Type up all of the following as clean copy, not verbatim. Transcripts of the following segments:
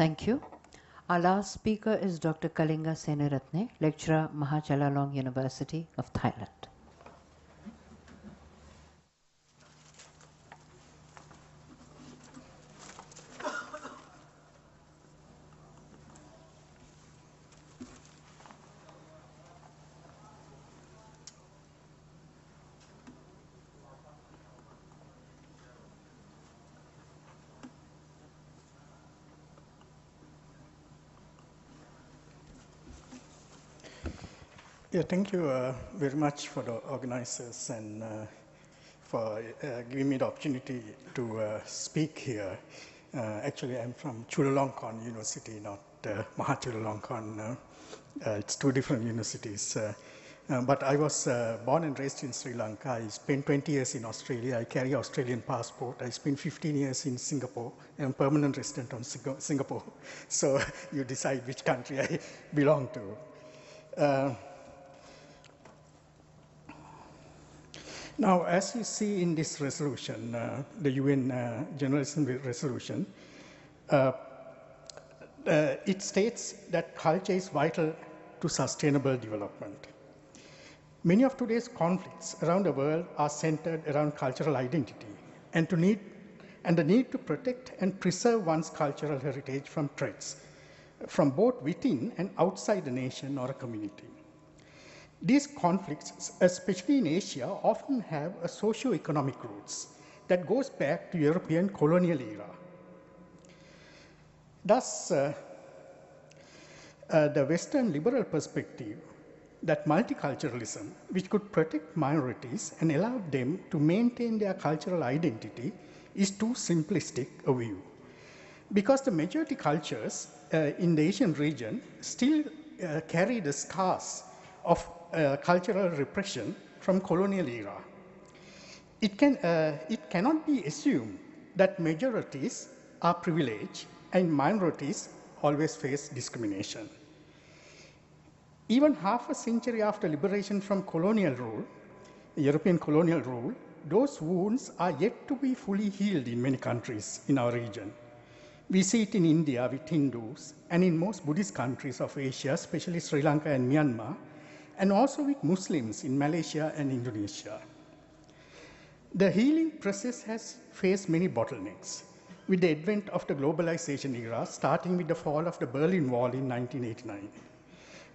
Thank you. Our last speaker is Dr. Kalinga Seneviratne, lecturer, Chulalongkorn University of Thailand. Yeah, thank you very much for the organizers and for giving me the opportunity to speak here. Actually, I'm from Chulalongkorn University, not Chulalongkorn. It's two different universities. But I was born and raised in Sri Lanka. I spent 20 years in Australia. I carry Australian passport. I spent 15 years in Singapore. I'm a permanent resident of Singapore. So you decide which country I belong to. Now, as you see in this resolution, the UN General Assembly resolution, it states that culture is vital to sustainable development. Many of today's conflicts around the world are centered around cultural identity and the need to protect and preserve one's cultural heritage from threats from both within and outside the nation or a community. These conflicts, especially in Asia, often have a socio-economic roots that goes back to European colonial era. Thus, the Western liberal perspective that multiculturalism, which could protect minorities and allow them to maintain their cultural identity, is too simplistic a view. Because the majority cultures in the Asian region still carry the scars of cultural repression from colonial era. It cannot be assumed that majorities are privileged and minorities always face discrimination. Even half a century after liberation from colonial rule, European colonial rule, those wounds are yet to be fully healed in many countries in our region. We see it in India with Hindus and in most Buddhist countries of Asia, especially Sri Lanka and Myanmar, and also with Muslims in Malaysia and Indonesia. The healing process has faced many bottlenecks with the advent of the globalization era, starting with the fall of the Berlin Wall in 1989,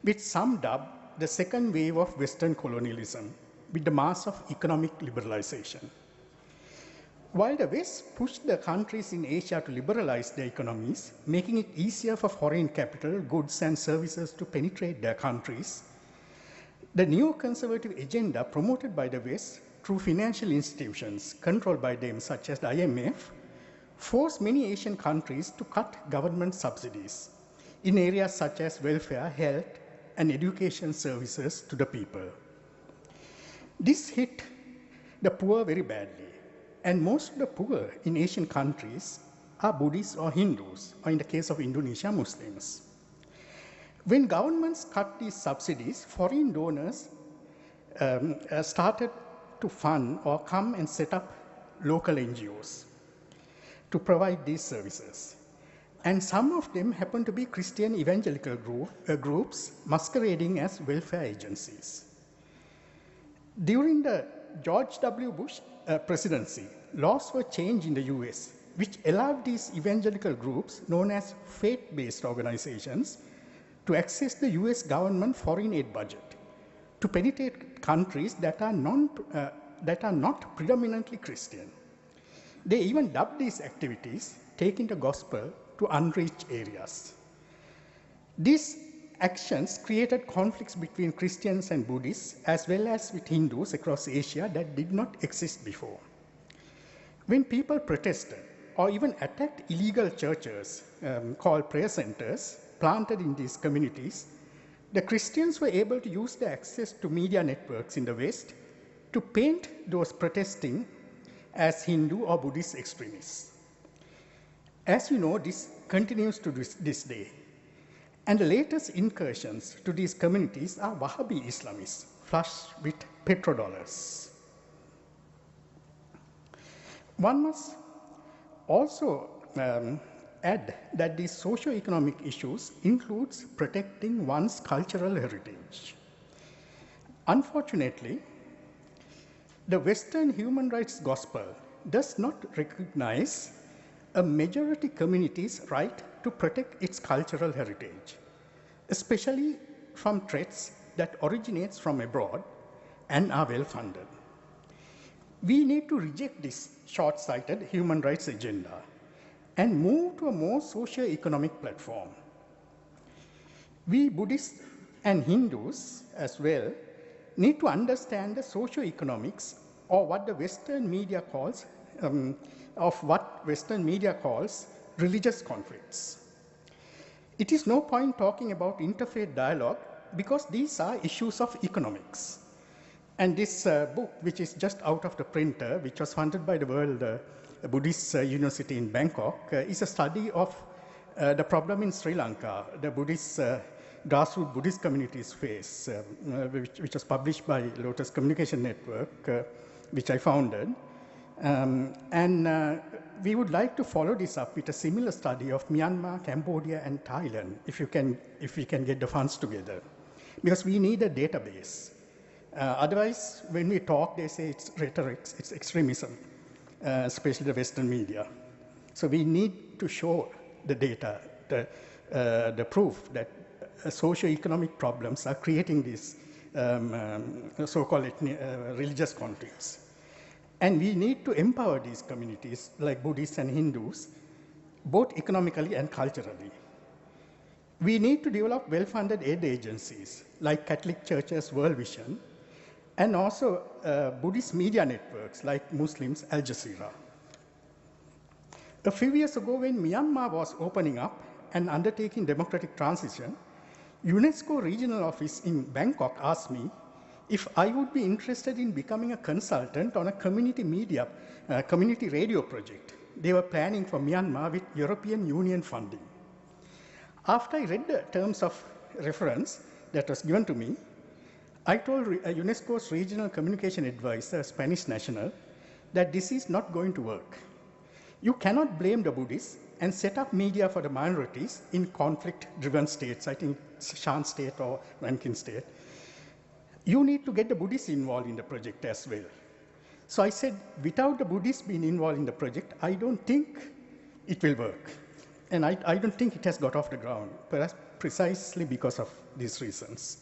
which some dub the second wave of Western colonialism with the mass of economic liberalization. While the West pushed the countries in Asia to liberalize their economies, making it easier for foreign capital, goods, and services to penetrate their countries, the neoconservative agenda promoted by the West through financial institutions controlled by them, such as the IMF, forced many Asian countries to cut government subsidies in areas such as welfare, health, and education services to the people. This hit the poor very badly, and most of the poor in Asian countries are Buddhists or Hindus, or in the case of Indonesia, Muslims. When governments cut these subsidies, foreign donors started to fund or come and set up local NGOs to provide these services. And some of them happen to be Christian evangelical groups masquerading as welfare agencies. During the George W. Bush presidency, laws were changed in the US, which allowed these evangelical groups, known as faith-based organizations, to access the US government foreign aid budget to penetrate countries that are not predominantly Christian. They even dubbed these activities taking the gospel to unreached areas. These actions created conflicts between Christians and Buddhists, as well as with Hindus across Asia that did not exist before. When people protested or even attacked illegal churches called prayer centers planted in these communities, the Christians were able to use the access to media networks in the West to paint those protesting as Hindu or Buddhist extremists. As you know, this continues to this day. And the latest incursions to these communities are Wahhabi Islamists, flush with petrodollars. One must also add that these socio-economic issues includes protecting one's cultural heritage. Unfortunately, the Western human rights gospel does not recognize a majority community's right to protect its cultural heritage, especially from threats that originates from abroad and are well-funded. We need to reject this short-sighted human rights agenda and move to a more socio-economic platform. We Buddhists and Hindus as well need to understand the socio-economics or what the Western media calls, religious conflicts. It is no point talking about interfaith dialogue because these are issues of economics. And this book, which is just out of the printer, which was funded by the World Buddhist University in Bangkok, is a study of the problem in Sri Lanka, the Buddhist grassroots Buddhist communities face, which was published by Lotus Communication Network, which I founded. We would like to follow this up with a similar study of Myanmar, Cambodia, and Thailand, if we can get the funds together, because we need a database. Otherwise, when we talk, they say it's rhetoric, it's extremism, especially the Western media. So we need to show the data, the proof that socio-economic problems are creating these so-called religious conflicts. And we need to empower these communities, like Buddhists and Hindus, both economically and culturally. We need to develop well-funded aid agencies, like Catholic Church's World Vision, and also Buddhist media networks, like Muslims' Al Jazeera. A few years ago, when Myanmar was opening up and undertaking democratic transition, UNESCO regional office in Bangkok asked me if I would be interested in becoming a consultant on a community radio project they were planning for Myanmar with European Union funding. After I read the terms of reference that was given to me, I told UNESCO's regional communication advisor, a Spanish national, that this is not going to work. You cannot blame the Buddhists and set up media for the minorities in conflict-driven states, I think Shan state or Rankin state. You need to get the Buddhists involved in the project as well. So I said, without the Buddhists being involved in the project, I don't think it will work. And I don't think it has got off the ground, perhaps precisely because of these reasons.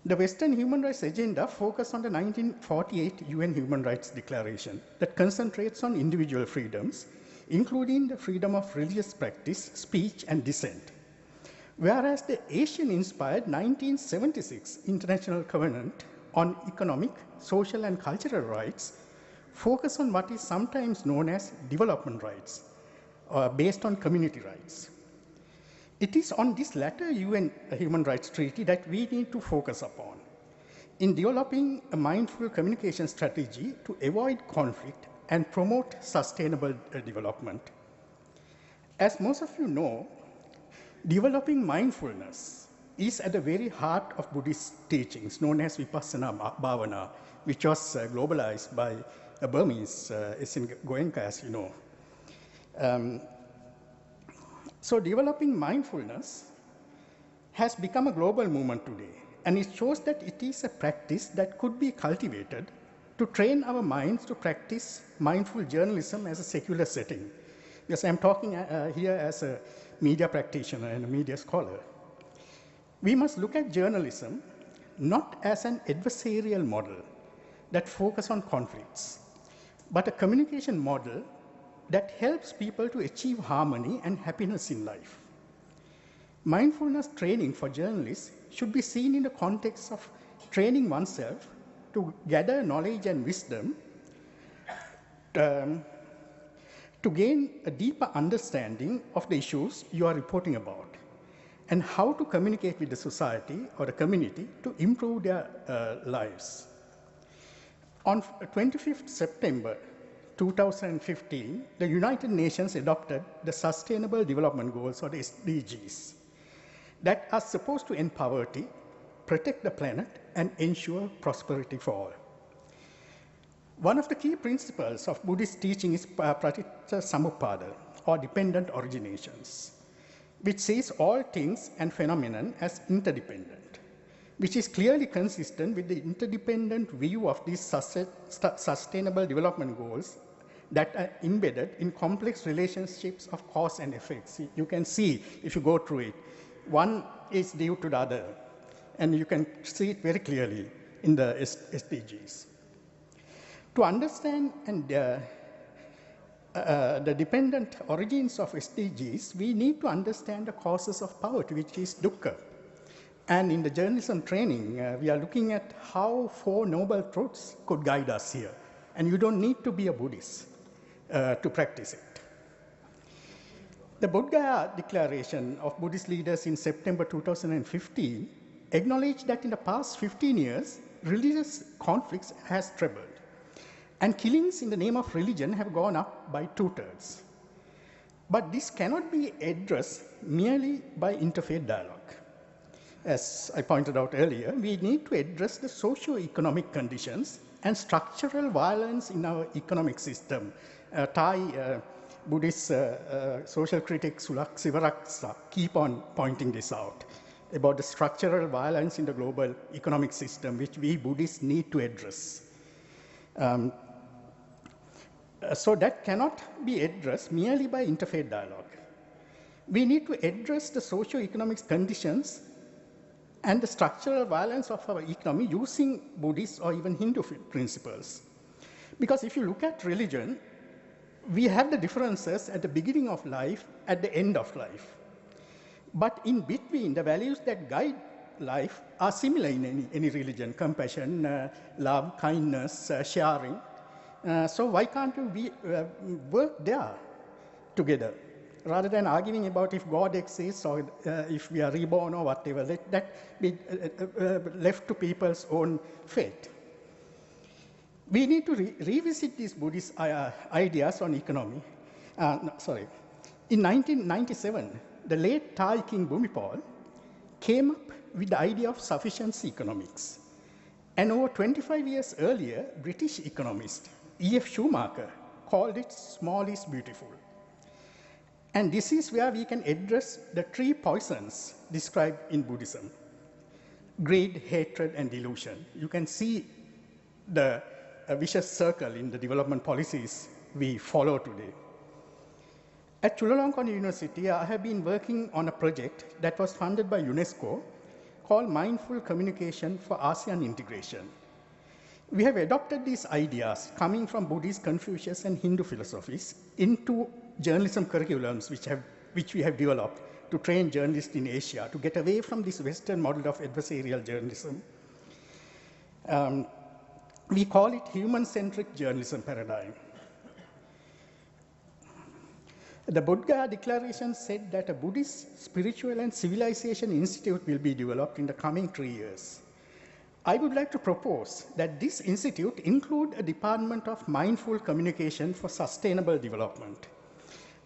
The Western human rights agenda focused on the 1948 UN Human Rights Declaration that concentrates on individual freedoms, including the freedom of religious practice, speech, and dissent. Whereas the Asian-inspired 1976 International Covenant on Economic, Social, and Cultural Rights focus on what is sometimes known as development rights, based on community rights. It is on this latter UN Human Rights Treaty that we need to focus upon in developing a mindful communication strategy to avoid conflict and promote sustainable development. As most of you know, developing mindfulness is at the very heart of Buddhist teachings known as Vipassana Bhavana, which was globalized by a Burmese, Goenka, as you know. So developing mindfulness has become a global movement today, and it shows that it is a practice that could be cultivated to train our minds to practice mindful journalism as a secular setting. Because I'm talking here as a media practitioner and a media scholar. We must look at journalism not as an adversarial model that focuses on conflicts, but a communication model that helps people to achieve harmony and happiness in life. Mindfulness training for journalists should be seen in the context of training oneself to gather knowledge and wisdom to gain a deeper understanding of the issues you are reporting about and how to communicate with the society or the community to improve their lives. On 25th September 2015, the United Nations adopted the Sustainable Development Goals, or the SDGs, that are supposed to end poverty, protect the planet, and ensure prosperity for all. One of the key principles of Buddhist teaching is Pratitya Samuppada, or dependent originations, which sees all things and phenomenon as interdependent, which is clearly consistent with the interdependent view of these sustainable development goals that are embedded in complex relationships of cause and effects. You can see, if you go through it, one is due to the other, and you can see it very clearly in the SDGs. To understand the dependent origins of SDGs, we need to understand the causes of poverty, which is dukkha. And in the journalism training, we are looking at how 4 noble truths could guide us here. And you don't need to be a Buddhist to practice it. The Bodh Declaration of Buddhist leaders in September 2015 acknowledged that in the past 15 years, religious conflicts has trebled. And killings in the name of religion have gone up by 2/3. But this cannot be addressed merely by interfaith dialogue. As I pointed out earlier, we need to address the socio-economic conditions and structural violence in our economic system. Thai Buddhist social critic Sulak Sivaraksa keep on pointing this out about the structural violence in the global economic system, which we Buddhists need to address. So that cannot be addressed merely by interfaith dialogue. We need to address the socio-economic conditions and the structural violence of our economy using Buddhist or even Hindu principles. Because if you look at religion, we have the differences at the beginning of life, at the end of life. But in between, the values that guide life are similar in any religion: compassion, love, kindness, sharing. So why can't we work there together? Rather than arguing about if God exists or if we are reborn or whatever, let that be left to people's own fate. We need to revisit these Buddhist ideas on economy. In 1997, the late Thai King Bhumipol came up with the idea of sufficiency economics. And over 25 years earlier, British economist E.F. Schumacher called it small is beautiful. And this is where we can address the 3 poisons described in Buddhism: greed, hatred, and delusion. You can see the vicious circle in the development policies we follow today. At Chulalongkorn University, I have been working on a project that was funded by UNESCO called Mindful Communication for ASEAN Integration. We have adopted these ideas coming from Buddhist, Confucius, and Hindu philosophies into journalism curriculums which we have developed to train journalists in Asia to get away from this Western model of adversarial journalism. We call it human-centric journalism paradigm. The Bodh Declaration said that a Buddhist Spiritual and Civilization Institute will be developed in the coming 3 years. I would like to propose that this institute include a department of mindful communication for sustainable development.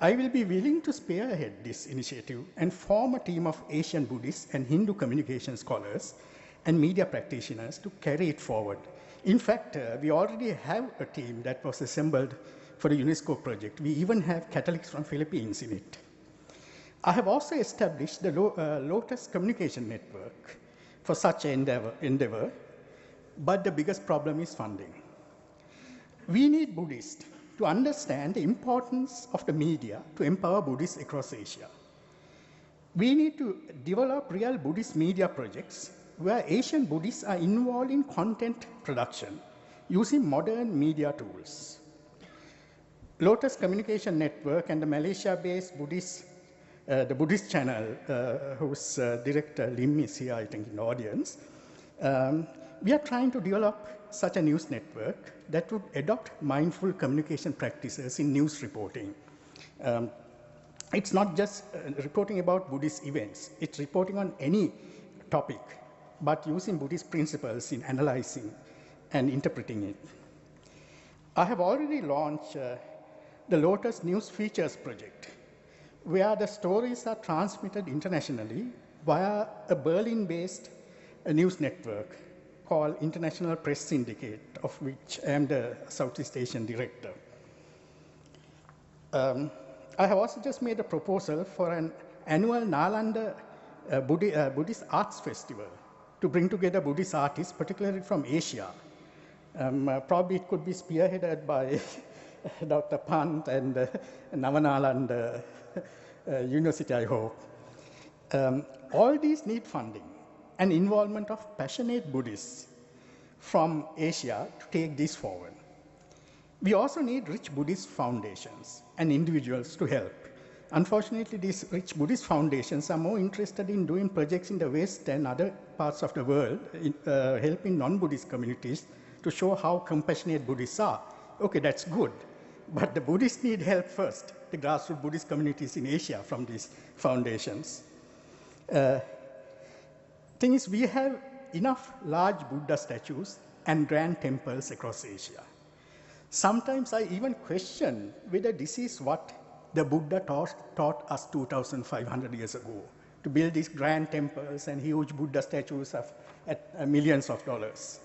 I will be willing to spearhead this initiative and form a team of Asian Buddhist and Hindu communication scholars and media practitioners to carry it forward. In fact, we already have a team that was assembled for the UNESCO project. We even have Catholics from Philippines in it. I have also established the Lotus Communication Network for such an endeavor, but the biggest problem is funding. We need Buddhists to understand the importance of the media to empower Buddhists across Asia. We need to develop real Buddhist media projects where Asian Buddhists are involved in content production using modern media tools. Lotus Communication Network and the Malaysia-based Buddhist the Buddhist channel, whose director Lim is here, I think, in the audience, we are trying to develop such a news network that would adopt mindful communication practices in news reporting. It's not just reporting about Buddhist events, it's reporting on any topic, but using Buddhist principles in analyzing and interpreting it. I have already launched the Lotus News Features project, where the stories are transmitted internationally via a Berlin-based news network called International Press Syndicate, of which I am the Southeast Asian director. I have also just made a proposal for an annual Nalanda Buddhist Arts Festival to bring together Buddhist artists, particularly from Asia. Probably it could be spearheaded by Dr. Pant and Navanalanda University, I hope. All these need funding and involvement of passionate Buddhists from Asia to take this forward. We also need rich Buddhist foundations and individuals to help. Unfortunately, these rich Buddhist foundations are more interested in doing projects in the West and other parts of the world, helping non-Buddhist communities to show how compassionate Buddhists are. Okay, that's good, but the Buddhists need help first, the grassroots Buddhist communities in Asia from these foundations. Thing is, we have enough large Buddha statues and grand temples across Asia. Sometimes I even question whether this is what the Buddha taught us 2,500 years ago, to build these grand temples and huge Buddha statues at millions of dollars.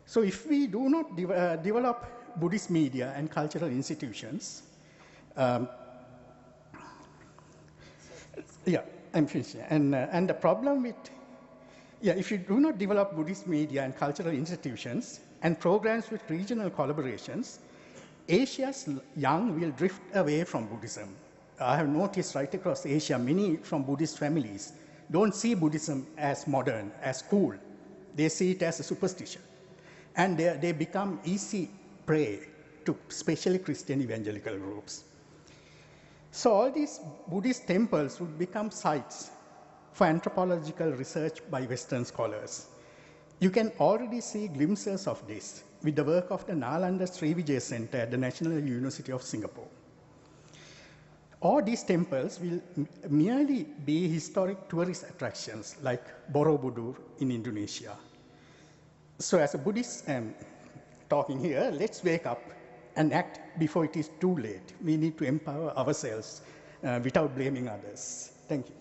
So if we do not develop Buddhist media and cultural institutions, yeah, I'm finishing. And the problem with, if you do not develop Buddhist media and cultural institutions and programs with regional collaborations, Asia's young will drift away from Buddhism. I have noticed right across Asia, many from Buddhist families don't see Buddhism as modern, as cool. They see it as a superstition. And they become easy prey to especially Christian evangelical groups. So all these Buddhist temples would become sites for anthropological research by Western scholars. You can already see glimpses of this with the work of the Nalanda Srivijaya Center at the National University of Singapore. All these temples will merely be historic tourist attractions like Borobudur in Indonesia. So as a Buddhist talking here, let's wake up and act before it is too late. We need to empower ourselves without blaming others. Thank you.